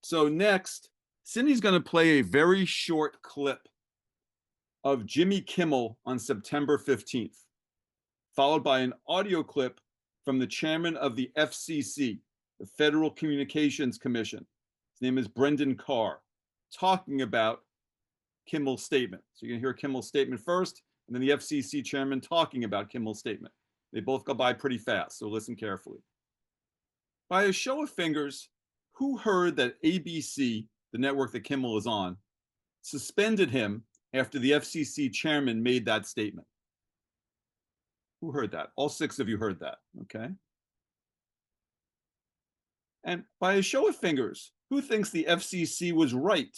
So next, Cindy's going to play a very short clip of Jimmy Kimmel on September 15th, followed by an audio clip from the chairman of the FCC, the Federal Communications Commission. His name is Brendan Carr, talking about Kimmel's statement. So you're going to hear Kimmel's statement first, and then the FCC chairman talking about Kimmel's statement. They both go by pretty fast, so listen carefully. By a show of fingers, who heard that ABC, the network that Kimmel is on, suspended him after the FCC chairman made that statement? Who heard that? All six of you heard that, okay? And by a show of fingers, who thinks the FCC was right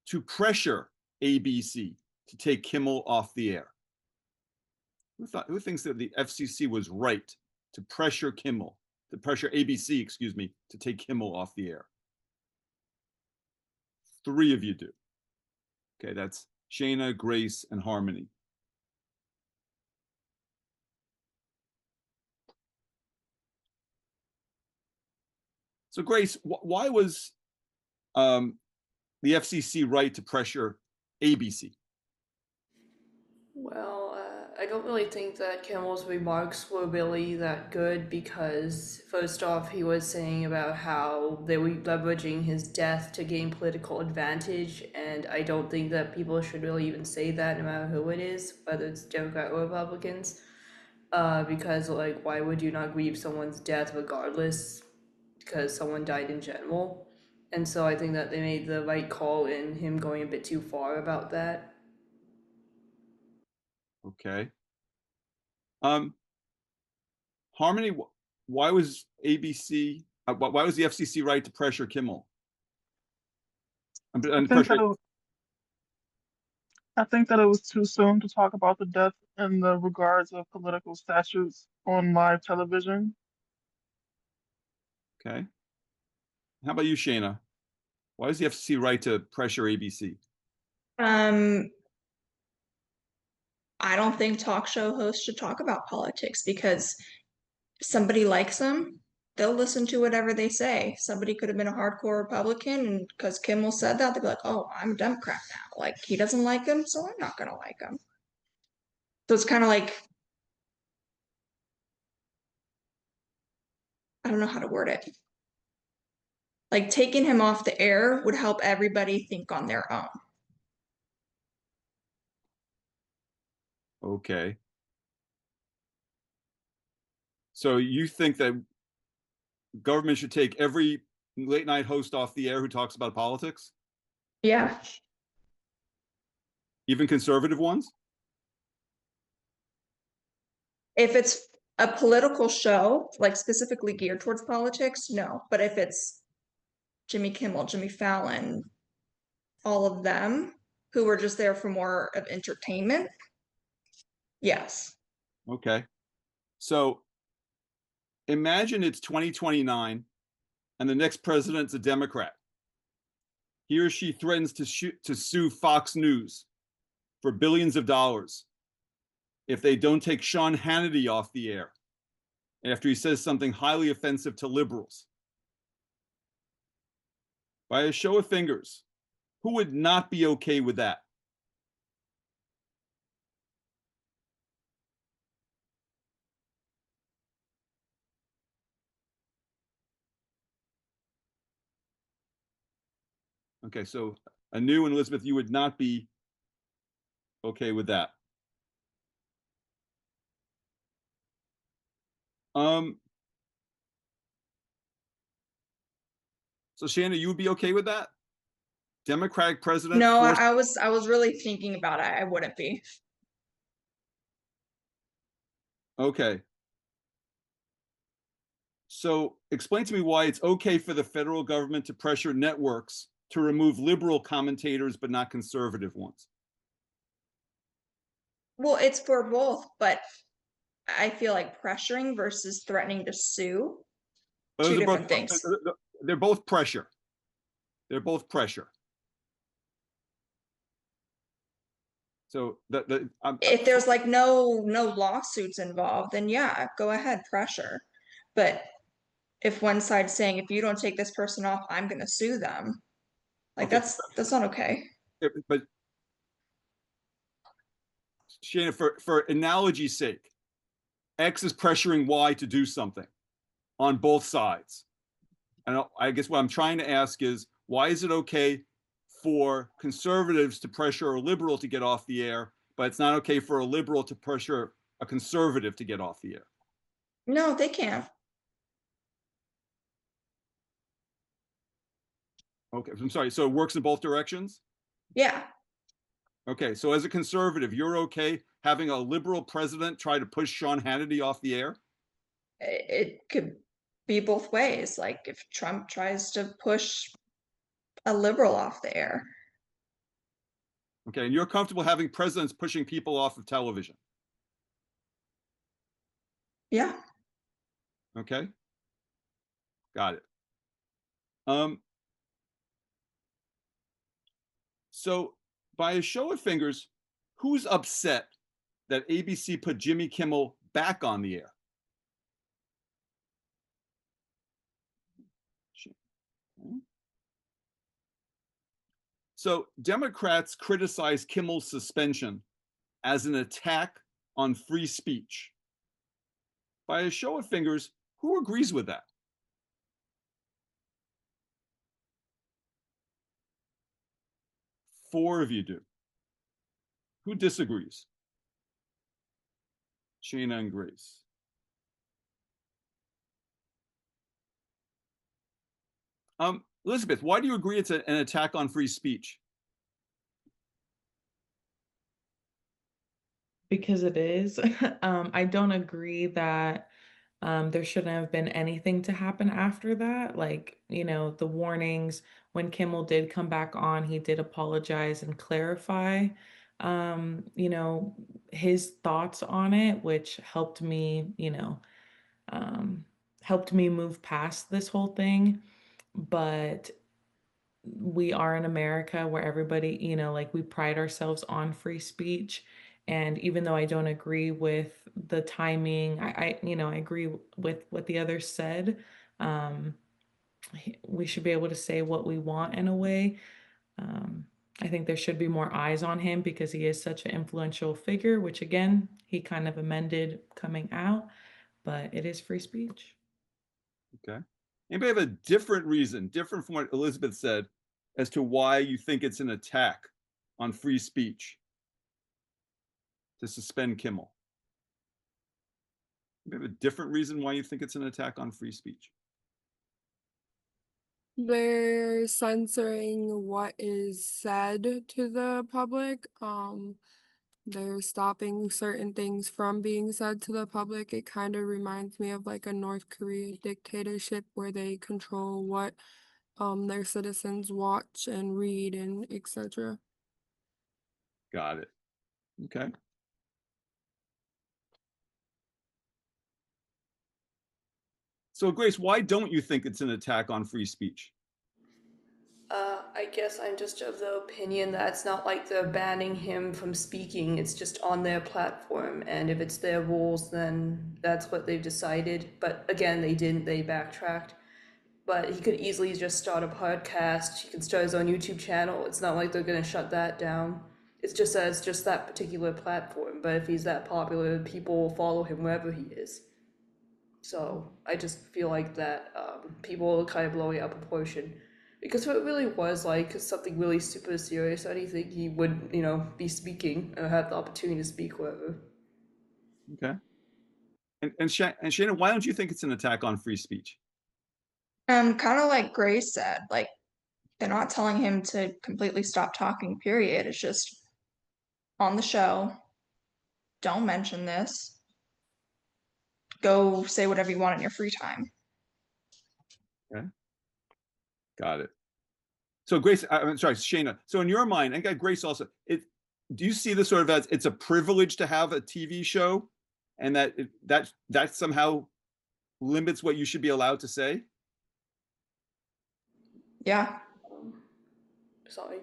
to pressure ABC to take Kimmel off the air? Who thinks that the FCC was right to pressure Kimmel, to pressure ABC, excuse me, to take Kimmel off the air? Three of you do. Okay, that's Shayna, Grace, and Harmony. So Grace, why was the FCC right to pressure ABC? Well, I don't really think that Kimmel's remarks were really that good because, first off, he was saying about how they were leveraging his death to gain political advantage, and I don't think that people should really even say that, no matter who it is, whether it's Democrat or Republicans. Because, like, why would you not grieve someone's death regardless? Because someone died in general. And so I think that they made the right call in him going a bit too far about that. Okay. Harmony, why was ABC, why was the FCC right to pressure Kimmel? I And think pressure. that it, I think that it was too soon to talk about the death in the regards of political statutes on live television. Okay. How about you, Shayna? Why is the FCC right to pressure ABC? Um, I don't think talk show hosts should talk about politics because somebody likes them, they'll listen to whatever they say. Somebody could have been a hardcore Republican, and because Kimmel said that, they'd be like, "Oh, I'm a Democrat now. Like he doesn't like him, so I'm not gonna like him." So it's kind of like I don't know how to word it. Like taking him off the air would help everybody think on their own. Okay. So you think that government should take every late night host off the air who talks about politics, Yeah. even conservative ones? If it's a political show, like specifically geared towards politics, no. But if it's Jimmy Kimmel, Jimmy Fallon, all of them who were just there for more of entertainment, yes. Okay. So imagine it's 2029 and the next president's a Democrat. He or she threatens to sue Fox News for billions of dollars if they don't take Sean Hannity off the air after he says something highly offensive to liberals. By a show of fingers, who would not be okay with that? Okay, so Anu and Elizabeth, you would not be okay with that. Um, so Shanna, you would be okay with that? Democratic president No, forced. I was really thinking about it. I wouldn't be. Okay. So explain to me why it's okay for the federal government to pressure networks to remove liberal commentators but not conservative ones. Well, it's for both, but I feel like pressuring versus threatening to sue, two Those are both, different things. they're both pressure. They're both pressure. So If there's like no lawsuits involved, then yeah, go ahead, pressure. But if one side's saying, if you don't take this person off, I'm gonna sue them. Like Okay. that's not okay. But Shana, for analogy's sake, X is pressuring Y to do something on both sides. And I guess what I'm trying to ask is, why is it okay for conservatives to pressure a liberal to get off the air, but it's not okay for a liberal to pressure a conservative to get off the air? No, they can't. Okay, I'm sorry. So it works in both directions? Yeah. Okay, so as a conservative, you're okay having a liberal president try to push Sean Hannity off the air? It could be both ways. Like if Trump tries to push a liberal off the air. Okay, and you're comfortable having presidents pushing people off of television? Yeah. Okay, got it. So by a show of fingers, who's upset that ABC put Jimmy Kimmel back on the air? So Democrats criticize Kimmel's suspension as an attack on free speech. By a show of fingers, who agrees with that? Four of you do. Who disagrees? Shana and Grace. Elizabeth, why do you agree it's an attack on free speech? Because it is. I don't agree that there shouldn't have been anything to happen after that. Like, the warnings, when Kimmel did come back on, he did apologize and clarify, his thoughts on it, which helped me, helped me move past this whole thing. But we are in America where everybody, like we pride ourselves on free speech. And even though I don't agree with the timing, I agree with what the others said. Um, we should be able to say what we want in a way. I think there should be more eyes on him because he is such an influential figure, which again, he kind of amended coming out, but it is free speech. Okay. Anybody have a different reason, different from what Elizabeth said, as to why you think it's an attack on free speech to suspend Kimmel? You have a different reason why you think it's an attack on free speech? They're censoring what is said to the public. They're stopping certain things from being said to the public. It kind of reminds me of like a North Korea dictatorship where they control what their citizens watch and read and etc. Got it. Okay. So Grace, why don't you think it's an attack on free speech? I guess I'm just of the opinion that it's not like they're banning him from speaking, it's just on their platform, and if it's their rules, then that's what they've decided. But again, they didn't, they backtracked. But he could easily just start a podcast, he can start his own YouTube channel, it's not like they're gonna shut that down. It's just that it's just that particular platform, but if he's that popular, people will follow him wherever he is. So I just feel like that people are kind of blowing out proportion. Because if it really was like something really super serious, I don't think he would, be speaking or have the opportunity to speak wherever. Okay. And Shana, why don't you think it's an attack on free speech? Kind of like Grace said, like they're not telling him to completely stop talking, period. It's just on the show. Don't mention this. Go say whatever you want in your free time. Okay. Got it. So Grace, I'm sorry, Shana. So in your mind, and Grace also, do you see this sort of as it's a privilege to have a TV show, and that somehow limits what you should be allowed to say? Yeah. Sorry.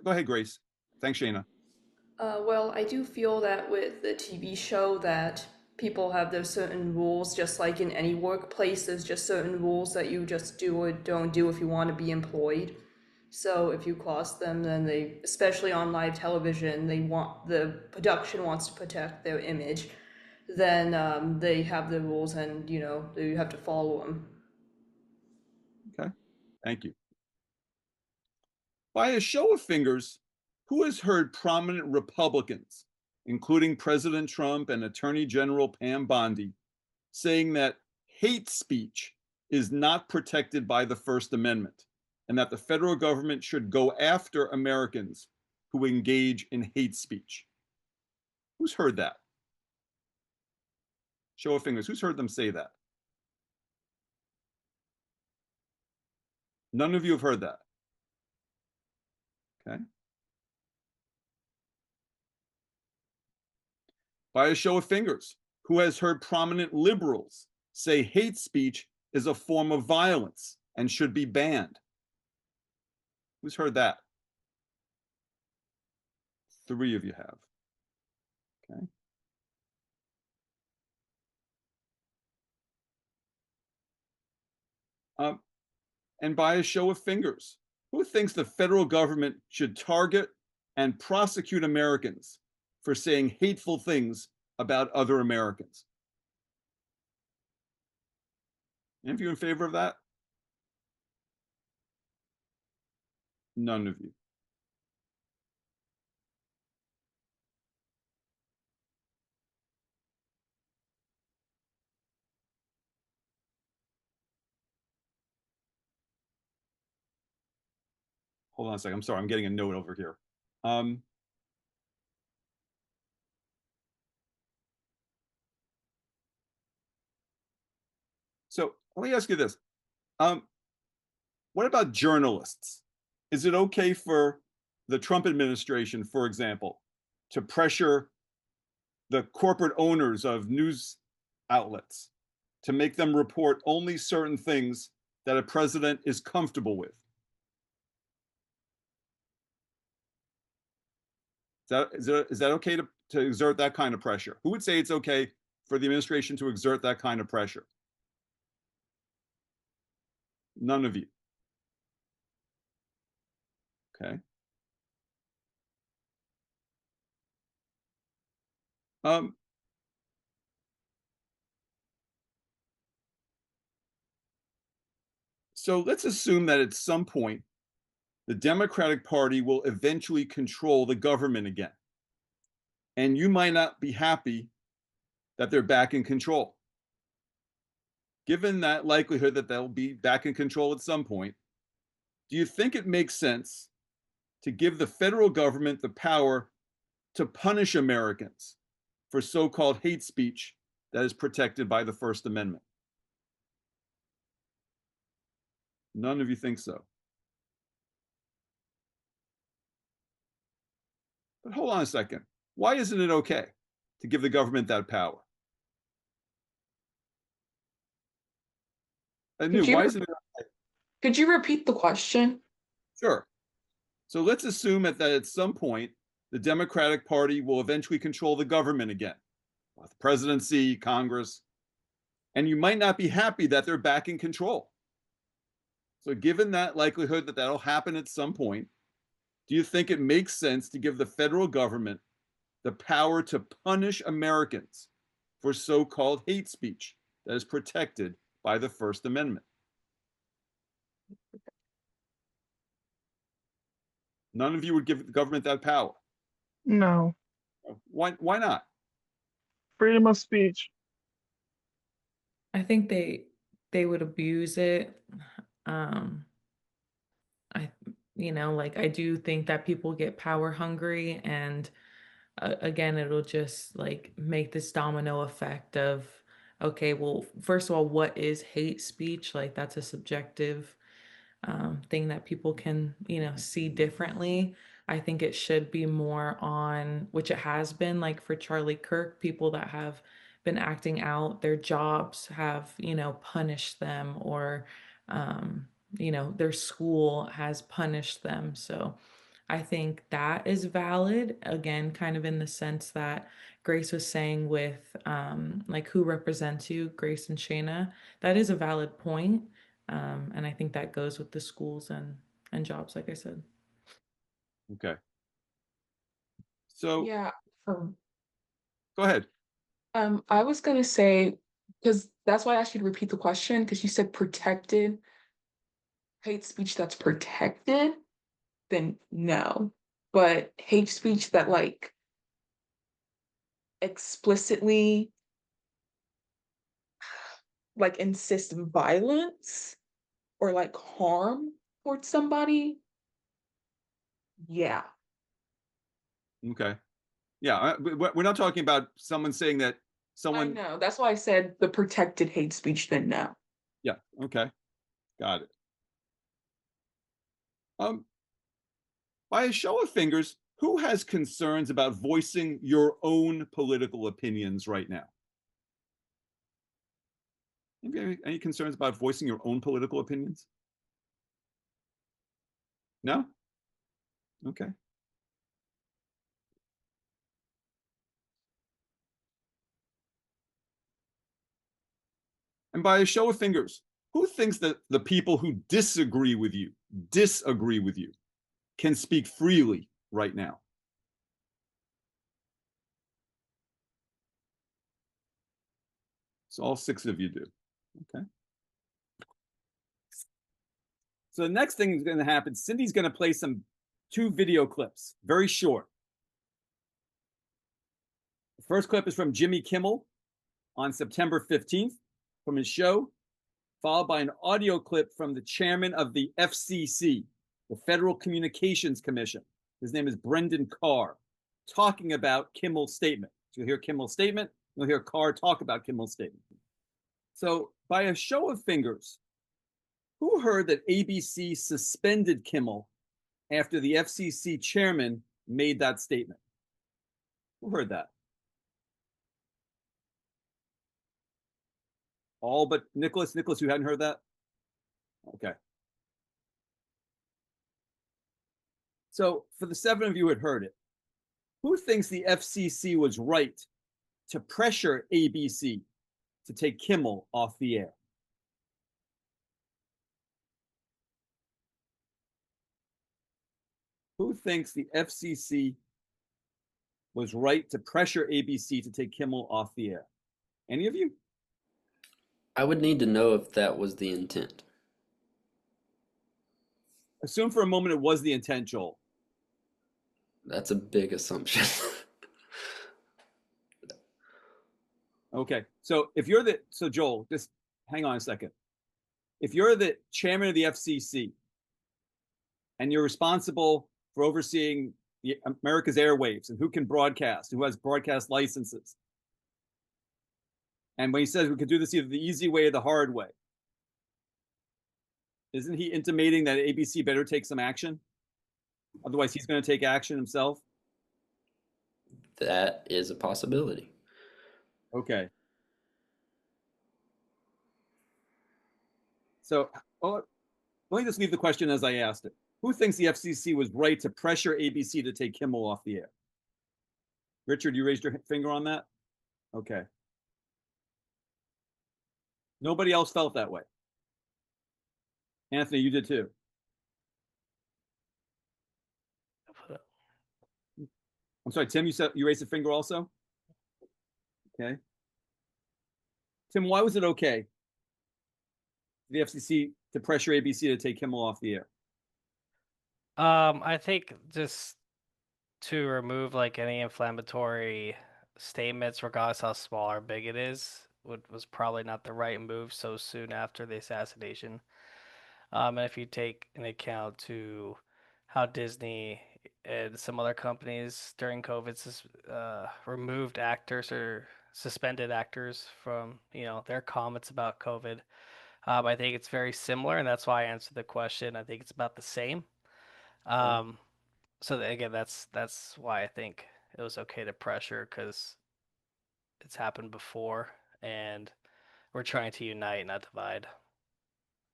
Go ahead, Grace. Thanks, Shana. Well, I do feel that with the TV show that people have those certain rules, just like in any workplace, there's just certain rules that you just do or don't do if you want to be employed. So if you cross them, then they, especially on live television, the production wants to protect their image. Then they have the rules, and they have to follow them. Okay, thank you. By a show of fingers, who has heard prominent Republicans, including President Trump and Attorney General Pam Bondi, saying that hate speech is not protected by the First Amendment and that the federal government should go after Americans who engage in hate speech? Who's heard that? Show of fingers. Who's heard them say that? None of you have heard that. Okay. By a show of fingers, who has heard prominent liberals say hate speech is a form of violence and should be banned? Who's heard that? 3 of you have. Okay. And by a show of fingers, who thinks the federal government should target and prosecute Americans for saying hateful things about other Americans? Any of you in favor of that? None of you. Hold on a second. I'm sorry. I'm getting a note over here. So let me ask you this. What about journalists? Is it okay for the Trump administration, for example, to pressure the corporate owners of news outlets to make them report only certain things that a president is comfortable with? Is that okay to exert that kind of pressure? Who would say it's okay for the administration to exert that kind of pressure? None of you. Okay. So let's assume that at some point, the Democratic Party will eventually control the government again. And you might not be happy that they're back in control. Given that likelihood that they'll be back in control at some point, do you think it makes sense to give the federal government the power to punish Americans for so-called hate speech that is protected by the First Amendment? None of you think so. But hold on a second. Why isn't it okay to give the government that power? Why isn't it okay? Could you repeat the question? Sure. So let's assume that at some point, the Democratic Party will eventually control the government again, with presidency, Congress, and you might not be happy that they're back in control. So given that likelihood that that'll happen at some point, do you think it makes sense to give the federal government the power to punish Americans for so-called hate speech that is protected by the First Amendment? None of you would give the government that power. No. Why not? Freedom of speech. I think they would abuse it. I like I do think that people get power hungry, and again it'll just like make this domino effect of, okay, well, first of all, what is hate speech? Like that's a subjective thing that people can see differently. I think it should be more on, which it has been, like for Charlie Kirk, people that have been acting out their jobs have punished them, or their school has punished them. So I think that is valid. Again, kind of in the sense that Grace was saying with like who represents you, Grace and Shayna. That is a valid point. And I think that goes with the schools and jobs, like I said. Okay. So Yeah. Um, go ahead. I was gonna say, because that's why I asked you to repeat the question, because you said protected hate speech that's protected, then no. But hate speech that like explicitly like insists violence or like harm towards somebody, yeah. Okay. Yeah, we're not talking about someone saying that I someone. know. That's why I said the protected hate speech, then no. Yeah. Okay. Got it. By a show of fingers, who has concerns about voicing your own political opinions right now? Any concerns about voicing your own political opinions? No? Okay. And by a show of fingers, who thinks that the people who disagree with you, can speak freely right now? So all 6 of you do. Okay. So the next thing is going to happen, Cindy's going to play 2 video clips, very short. The first clip is from Jimmy Kimmel on September 15th from his show, followed by an audio clip from the chairman of the FCC, the Federal Communications Commission. His name is Brendan Carr, talking about Kimmel's statement. So you'll hear Kimmel's statement, you'll hear Carr talk about Kimmel's statement. So by a show of fingers, who heard that ABC suspended Kimmel after the FCC chairman made that statement? Who heard that? All but Nicholas. Nicholas, you hadn't heard that? Okay. So for the 7 of you who had heard it, who thinks the FCC was right to pressure ABC to take Kimmel off the air? Who thinks the FCC was right to pressure ABC to take Kimmel off the air? Any of you? I would need to know if that was the intent. Assume for a moment it was the intent, Joel. That's a big assumption. Okay, so if you're so Joel, just hang on a second. If you're the chairman of the FCC and you're responsible for overseeing America's airwaves and who can broadcast, who has broadcast licenses, and when he says we could do this either the easy way or the hard way, isn't he intimating that ABC better take some action? Otherwise, he's going to take action himself? That is a possibility. Okay. So let me just leave the question as I asked it. Who thinks the FCC was right to pressure ABC to take Kimmel off the air? Richard, you raised your finger on that? Okay. Nobody else felt that way. Anthony, you did too. I'm sorry, Tim, you raised a finger also? Okay. Tim, why was it okay for the FCC to pressure ABC to take Kimmel off the air? I think just to remove like any inflammatory statements, regardless how small or big it is, was probably not the right move so soon after the assassination. And if you take into account to how Disney and some other companies during COVID removed actors or suspended actors from their comments about COVID, I think it's very similar, and that's why I answered the question. I think it's about the same. So again, that's why I think it was okay to pressure because it's happened before, and we're trying to unite, not divide.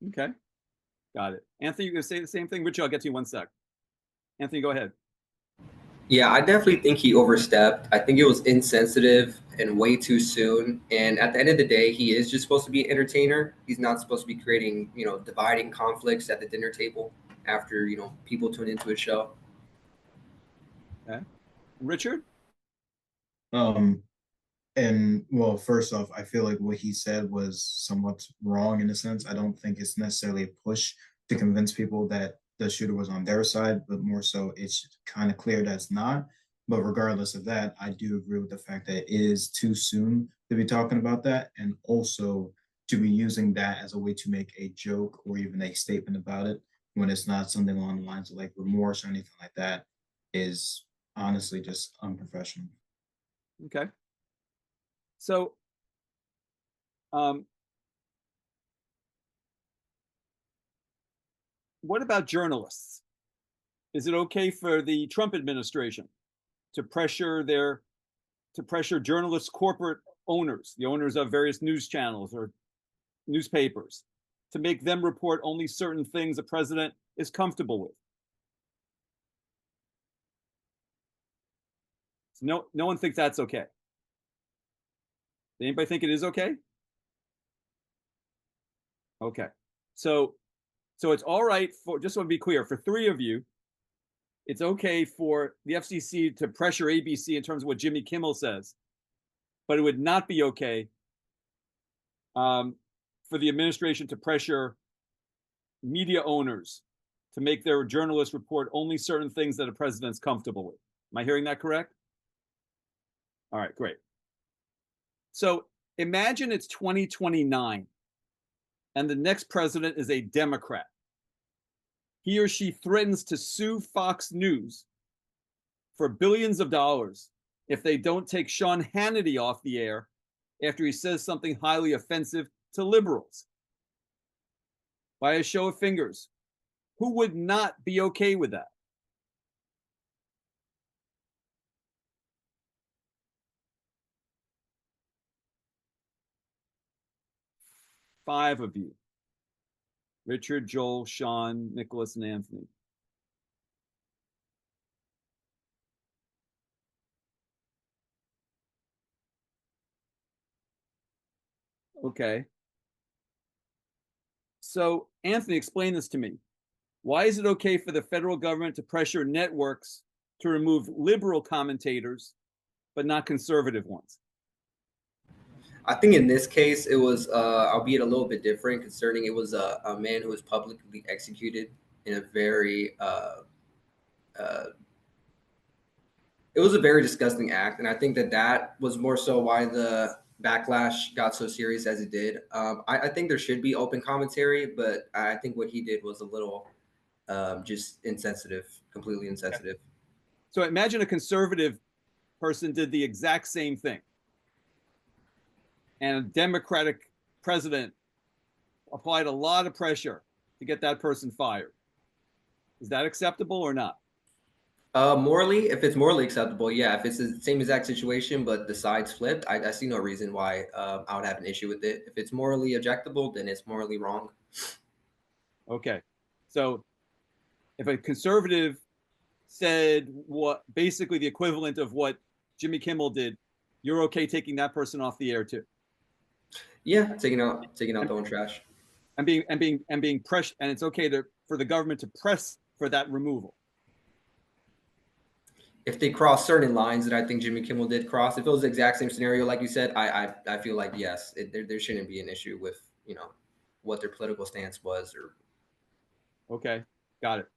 Okay. Got it. Anthony, you going to say the same thing? Richard, I'll get to you in 1 sec. Anthony, go ahead. Yeah, I definitely think he overstepped. I think it was insensitive and way too soon. And at the end of the day, he is just supposed to be an entertainer. He's not supposed to be creating, dividing conflicts at the dinner table after, people tune into his show. Okay. Richard? And well, first off, I feel like what he said was somewhat wrong in a sense. I don't think it's necessarily a push to convince people that the shooter was on their side, but more so it's kind of clear that it's not. But regardless of that, I do agree with the fact that it is too soon to be talking about that, and also to be using that as a way to make a joke or even a statement about it when it's not something along the lines of like remorse or anything like that is honestly just unprofessional. Okay. So, what about journalists? Is it okay for the Trump administration to pressure journalists, corporate owners, the owners of various news channels or newspapers, to make them report only certain things the president is comfortable with? So no one thinks that's okay. Anybody think it is okay? Okay. So it's all right for, just want to be clear, for three of you, it's okay for the FCC to pressure ABC in terms of what Jimmy Kimmel says, but it would not be okay for the administration to pressure media owners to make their journalists report only certain things that a president's comfortable with. Am I hearing that correct? All right, great. So imagine it's 2029 and the next president is a Democrat. He or she threatens to sue Fox News for billions of dollars if they don't take Sean Hannity off the air after he says something highly offensive to liberals. By a show of fingers, who would not be okay with that? Five of you. Richard, Joel, Sean, Nicholas, and Anthony. Okay. So, Anthony, explain this to me. Why is it okay for the federal government to pressure networks to remove liberal commentators, but not conservative ones? I think in this case, it was, albeit a little bit different, concerning it was a man who was publicly executed in a very, it was a very disgusting act. And I think that was more so why the backlash got so serious as it did. I think there should be open commentary, but I think what he did was a little just insensitive, completely insensitive. So imagine a conservative person did the exact same thing, and a Democratic president applied a lot of pressure to get that person fired. Is that acceptable or not? Morally, if it's morally acceptable, yeah. If it's the same exact situation, but the sides flipped, I see no reason why I would have an issue with it. If it's morally objectable, then it's morally wrong. Okay. So if a conservative said what basically the equivalent of what Jimmy Kimmel did, you're okay taking that person off the air too? Yeah, taking out the own trash. And being pressed, and it's okay for the government to press for that removal. If they cross certain lines that I think Jimmy Kimmel did cross, if it was the exact same scenario like you said, I feel like yes, there shouldn't be an issue with what their political stance was. Or okay, got it.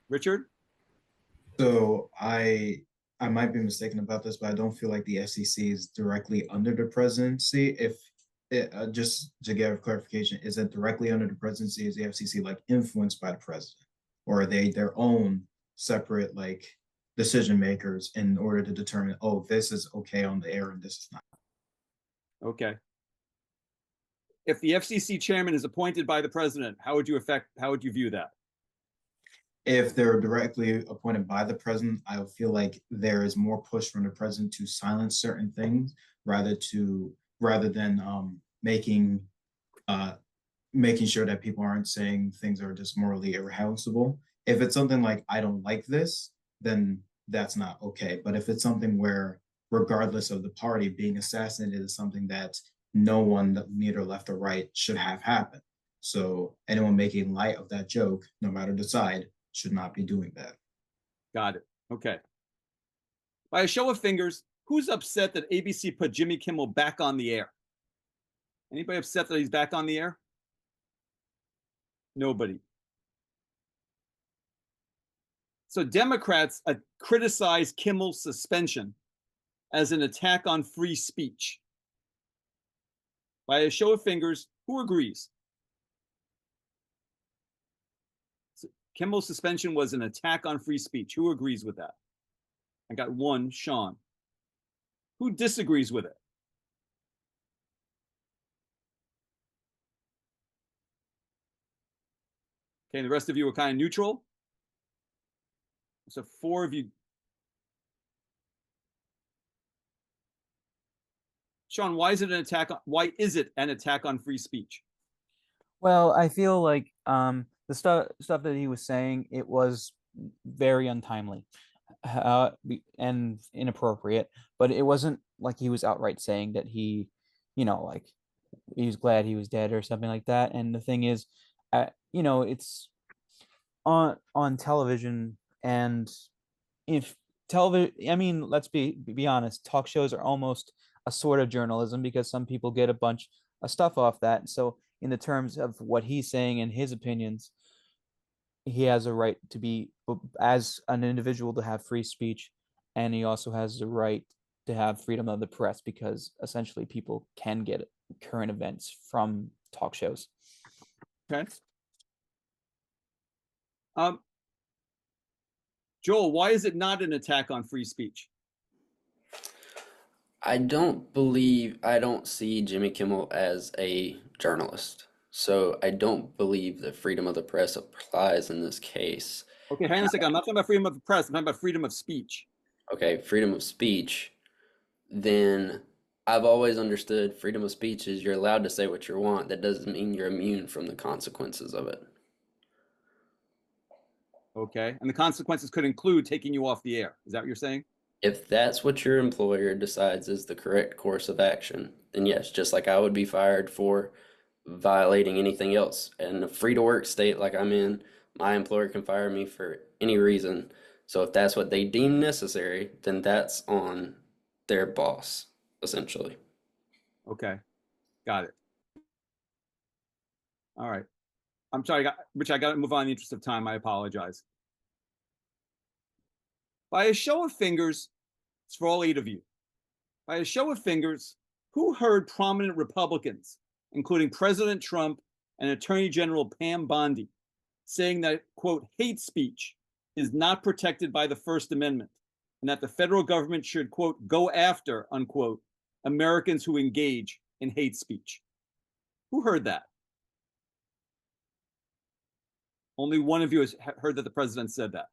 Richard? So I might be mistaken about this, but I don't feel like the FCC is directly under the presidency. If it, just to get clarification, is it directly under the presidency? Is the FCC like influenced by the president, or are they their own separate like decision makers in order to determine, oh, this is okay on the air and this is not? Okay. If the FCC chairman is appointed by the president, how would you view that? If they're directly appointed by the president, I feel like there is more push from the president to silence certain things rather than making sure that people aren't saying things that are just morally irreconcilable. If it's something like, I don't like this, then that's not okay. But if it's something where, regardless of the party, being assassinated is something that no one, neither left or right, should have happened. So anyone making light of that joke, no matter the side, should not be doing that. Got it. Okay. By a show of fingers, who's upset that ABC put Jimmy Kimmel back on the air? Anybody upset that he's back on the air? Nobody. So Democrats criticize Kimmel's suspension as an attack on free speech. By a show of fingers, who agrees? So Kimmel's suspension was an attack on free speech. Who agrees with that? I got one, Sean. Who disagrees with it? Okay, the rest of you are kind of neutral. So 4 of you. Sean, why is it an attack? Why is it an attack on free speech? Well, I feel like the stuff that he was saying, it was very untimely and inappropriate, but it wasn't like he was outright saying that he, like he was glad he was dead or something like that. And the thing is, it's on television, and if television, I mean, let's be honest, talk shows are almost a sort of journalism because some people get a bunch of stuff off that. So in the terms of what he's saying and his opinions, he has a right to be, as an individual, to have free speech, and he also has the right to have freedom of the press, because essentially people can get current events from talk shows. Okay. Joel, why is it not an attack on free speech? I don't see Jimmy Kimmel as a journalist. So I don't believe that freedom of the press applies in this case. Okay, hang on a second. I'm not talking about freedom of the press. I'm talking about freedom of speech. Okay, freedom of speech. Then I've always understood freedom of speech is you're allowed to say what you want. That doesn't mean you're immune from the consequences of it. Okay, and the consequences could include taking you off the air. Is that what you're saying? If that's what your employer decides is the correct course of action, then yes, just like I would be fired for violating anything else. In a free to work state like I'm in, my employer can fire me for any reason. So if that's what they deem necessary, then that's on their boss, essentially. Okay, got it. All right. I'm sorry, Rich, I got to move on in the interest of time. I apologize. By a show of fingers, it's for all 8 of you. By a show of fingers, who heard prominent Republicans, including President Trump and Attorney General Pam Bondi, saying that, quote, hate speech is not protected by the First Amendment, and that the federal government should, quote, go after, unquote, Americans who engage in hate speech? Who heard that? Only one of you has heard that the president said that.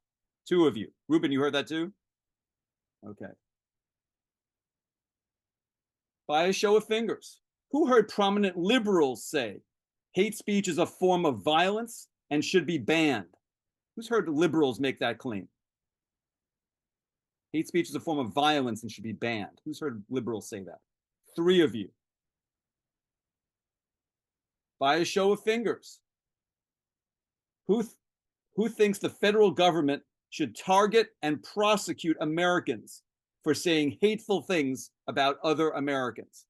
2 of you. Ruben, you heard that too? Okay. By a show of fingers, who heard prominent liberals say hate speech is a form of violence and should be banned? Who's heard liberals make that claim? Hate speech is a form of violence and should be banned. Who's heard liberals say that? 3 of you. By a show of fingers, who thinks the federal government should target and prosecute Americans for saying hateful things about other Americans?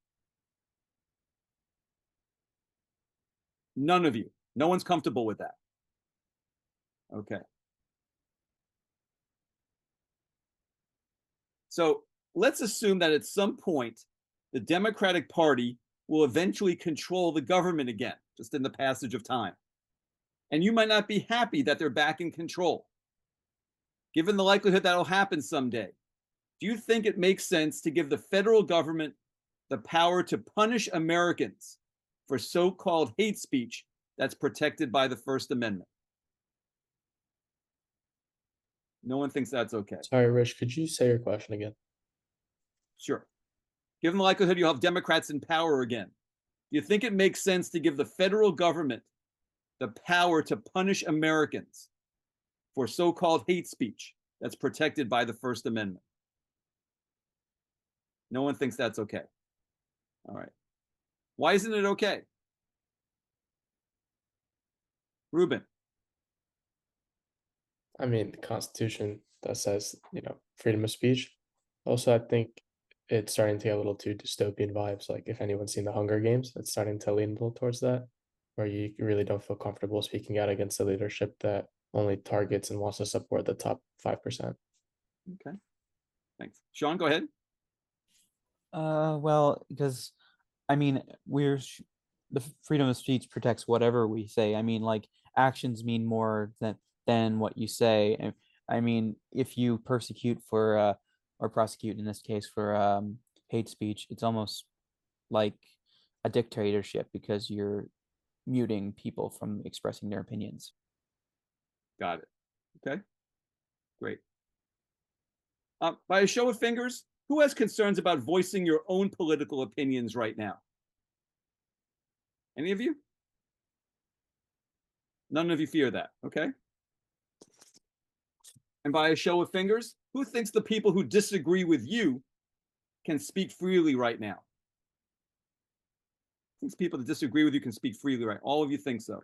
None of you. No one's comfortable with that. Okay. So let's assume that at some point, the Democratic Party will eventually control the government again, just in the passage of time. And you might not be happy that they're back in control. Given the likelihood that'll happen someday, do you think it makes sense to give the federal government the power to punish Americans for so-called hate speech that's protected by the First Amendment? No one thinks that's okay. Sorry, Rich, could you say your question again? Sure. Given the likelihood you'll have Democrats in power again, do you think it makes sense to give the federal government the power to punish Americans for so-called hate speech that's protected by the First Amendment? No one thinks that's okay. All right. Why isn't it okay? Ruben. I mean, the Constitution that says, freedom of speech. Also, I think it's starting to get a little too dystopian vibes. Like, if anyone's seen the Hunger Games, it's starting to lean a little towards that, where you really don't feel comfortable speaking out against a leadership that only targets and wants to support the top 5%. Okay. Thanks. Sean, go ahead. Well, because I mean, the freedom of speech protects whatever we say. I mean, like actions mean more than what you say. And I mean, if you persecute for or prosecute in this case for hate speech, it's almost like a dictatorship because you're muting people from expressing their opinions. Got it. Okay. Great. By a show of fingers, who has concerns about voicing your own political opinions right now? Any of you? None of you fear that, okay? And by a show of fingers, who thinks the people who disagree with you can speak freely right now? Thinks people that disagree with you can speak freely, right? All of you think so.